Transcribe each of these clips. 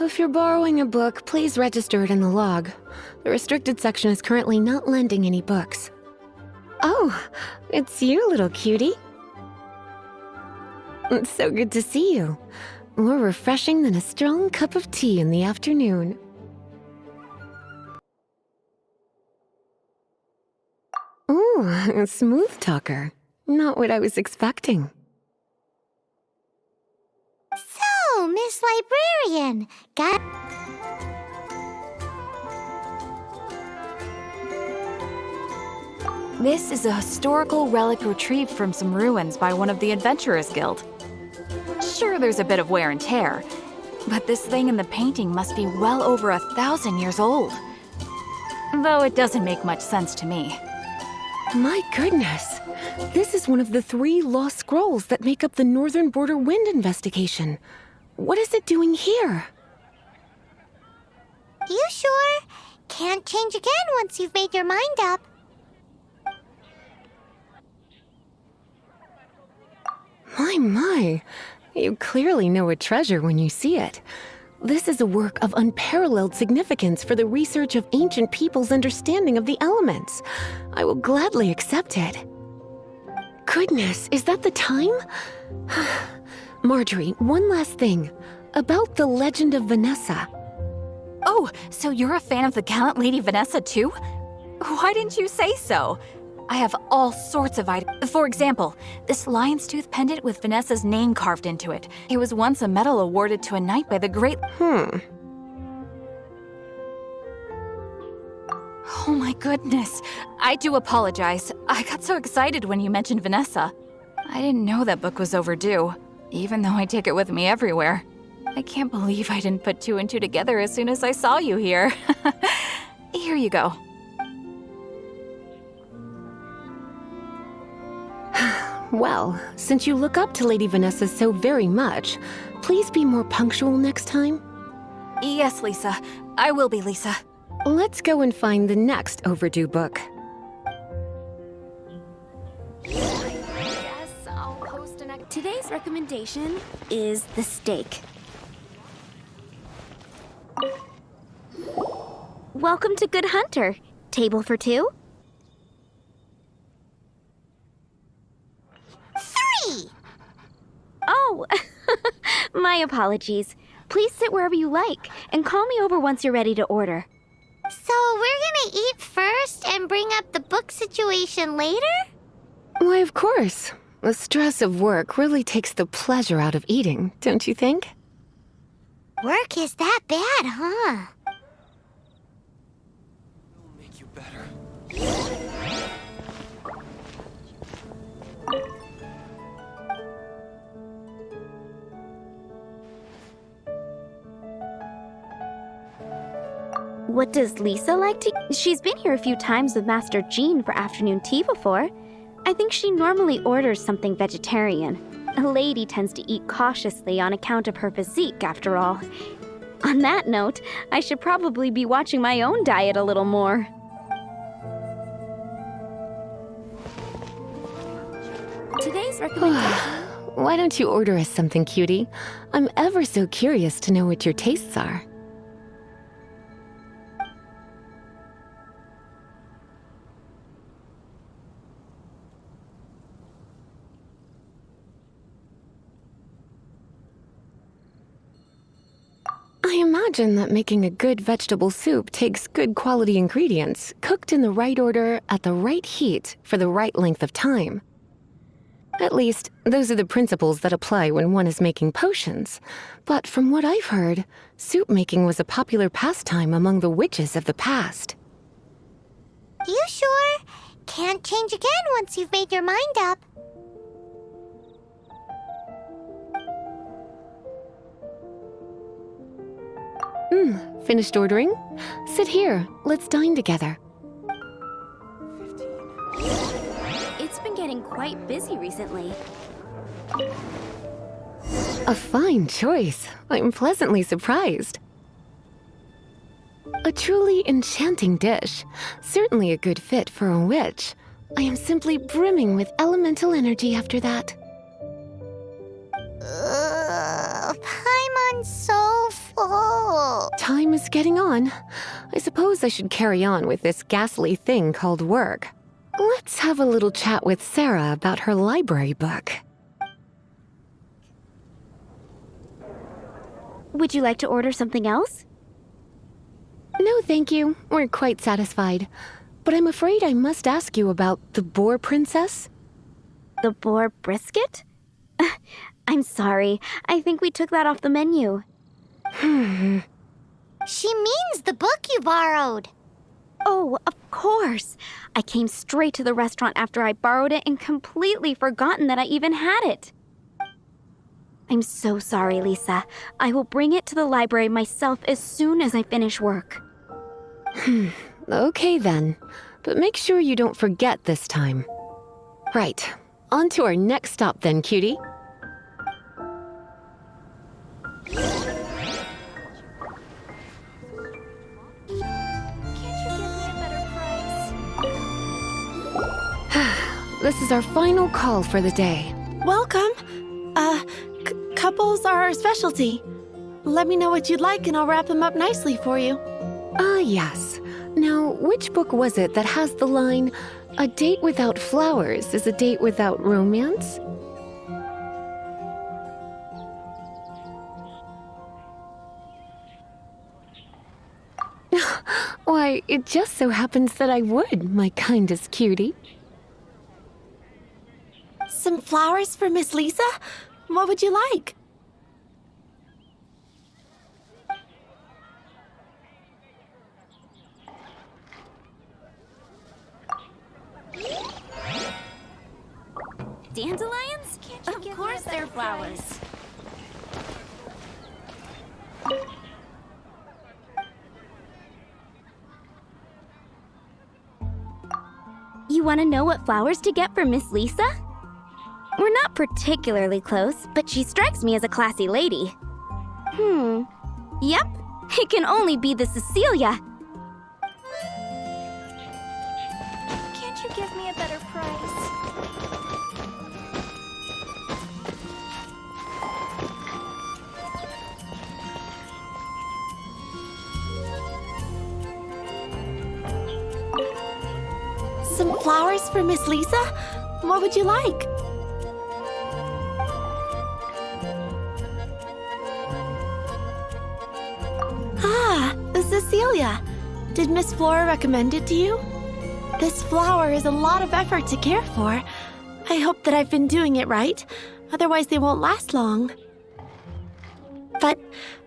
If you're borrowing a book, please register it in the log. The restricted section is currently not lending any books. Oh, it's you, little cutie. It's so good to see you. More refreshing than a strong cup of tea in the afternoon. Ooh, a smooth talker. Not what I was expecting. So, Miss Librarian, This is a historical relic retrieved from some ruins by one of the Adventurers Guild. Sure, there's a bit of wear and tear, but this thing in the painting must be well over 1,000 years old. Though it doesn't make much sense to me. My goodness! This is one of the 3 lost scrolls that make up the Northern Border Wind investigation. What is it doing here? You sure? Can't change again once you've made your mind up. My. You clearly know a treasure when you see it. This is a work of unparalleled significance for the research of ancient people's understanding of the elements. I will gladly accept it. Goodness, is that the time? Marjorie, one last thing. About the legend of Vanessa. Oh, so you're a fan of the gallant Lady Vanessa too? Why didn't you say so? I have all sorts of items. For example, this lion's tooth pendant with Vanessa's name carved into it. It was once a medal awarded to a knight by the great... Oh my goodness. I do apologize. I got so excited when you mentioned Vanessa. I didn't know that book was overdue, even though I take it with me everywhere. I can't believe I didn't put 2 and 2 together as soon as I saw you here. Here you go. Well, since you look up to Lady Vanessa so very much, please be more punctual next time. Yes, Lisa. I will be, Lisa. Let's go and find the next overdue book. Yes, I'll post an... Today's recommendation is the steak. Welcome to Good Hunter. Table for 2? 3! Oh, my apologies. Please sit wherever you like, and call me over once you're ready to order. So we're gonna eat first and bring up the book situation later? Why, of course. The stress of work really takes the pleasure out of eating, don't you think? Work is that bad, huh? Make you better. What does Lisa like to... She's been here a few times with Master Jean for afternoon tea before. I think she normally orders something vegetarian. A lady tends to eat cautiously on account of her physique, after all. On that note, I should probably be watching my own diet a little more. Today's recommendation... Why don't you order us something, cutie? I'm ever so curious to know what your tastes are. I imagine that making a good vegetable soup takes good quality ingredients, cooked in the right order, at the right heat, for the right length of time. At least, those are the principles that apply when one is making potions. But from what I've heard, soup making was a popular pastime among the witches of the past. You sure? Can't change again once you've made your mind up. Finished ordering? Sit here. Let's dine together. 15. It's been getting quite busy recently. A fine choice. I'm pleasantly surprised. A truly enchanting dish. Certainly a good fit for a witch. I am simply brimming with elemental energy after that. Paimon's so full. is getting on. I suppose I should carry on with this ghastly thing called work. Let's have a little chat with Sarah about her library book. Would you like to order something else? No, thank you. We're quite satisfied. But I'm afraid I must ask you about the Boar Princess. The boar brisket? I'm sorry. I think we took that off the menu. She means the book you borrowed. Oh, of course. I came straight to the restaurant after I borrowed it and completely forgotten that I even had it. I'm so sorry, Lisa. I will bring it to the library myself as soon as I finish work. Okay then. But make sure you don't forget this time. Right. On to our next stop then, cutie. This is our final call for the day. Welcome. Couples are our specialty. Let me know what you'd like and I'll wrap them up nicely for you. Ah, yes. Now, which book was it that has the line, "A date without flowers is a date without romance"? Why, it just so happens that I would, my kindest cutie. Some flowers for Miss Lisa? What would you like? Dandelions? Of course they're flowers. You want to know what flowers to get for Miss Lisa? We're not particularly close, but she strikes me as a classy lady. Yep, it can only be the Cecilia. Can't you give me a better price? Some flowers for Miss Lisa? What would you like? Ah, Cecilia. Did Miss Flora recommend it to you? This flower is a lot of effort to care for. I hope that I've been doing it right. Otherwise, they won't last long. But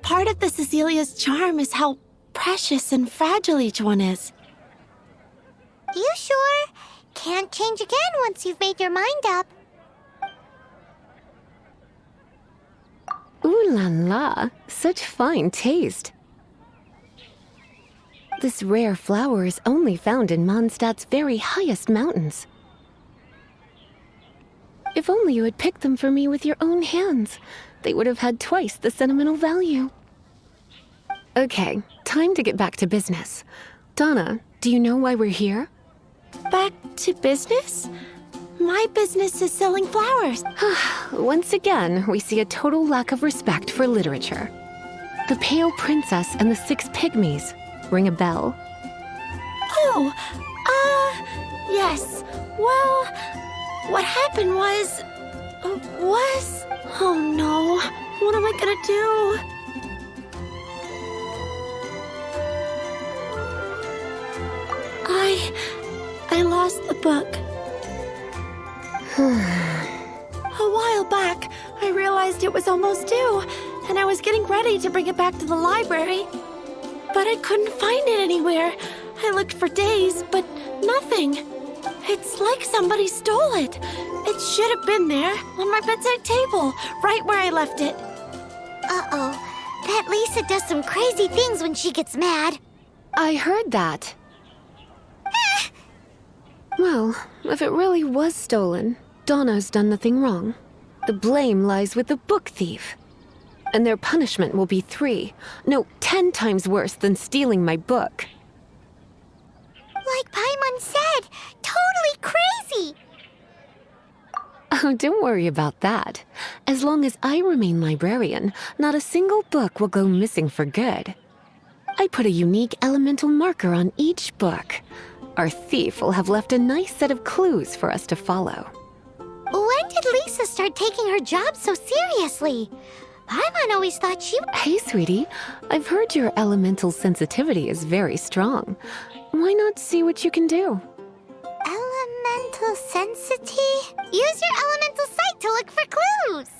part of the Cecilia's charm is how precious and fragile each one is. You sure? Can't change again once you've made your mind up. Ooh la la, such fine taste. This rare flower is only found in Mondstadt's very highest mountains. If only you had picked them for me with your own hands, they would have had twice the sentimental value. Okay, time to get back to business. Donna, do you know why we're here? Back to business? My business is selling flowers. Once again, we see a total lack of respect for literature. The Pale Princess and the Six Pygmies. Ring a bell? Oh, yes. Well, what happened was... Oh no, what am I gonna do? I lost the book. A while back, I realized it was almost due, and I was getting ready to bring it back to the library. But I couldn't find it anywhere. I looked for days, but nothing. It's like somebody stole it. It should have been there, on my bedside table, right where I left it. Uh-oh. That Lisa does some crazy things when she gets mad. I heard that. Well, if it really was stolen, Donna's done nothing wrong. The blame lies with the book thief. And their punishment will be 10 times worse than stealing my book. Like Paimon said, totally crazy. Oh, don't worry about that. As long as I remain librarian, not a single book will go missing for good. I put a unique elemental marker on each book. Our thief will have left a nice set of clues for us to follow. When did Lisa start taking her job so seriously? Paimon always thought she... Hey, sweetie, I've heard your elemental sensitivity is very strong. Why not see what you can do? Elemental sensity? Use your elemental sight to look for clues!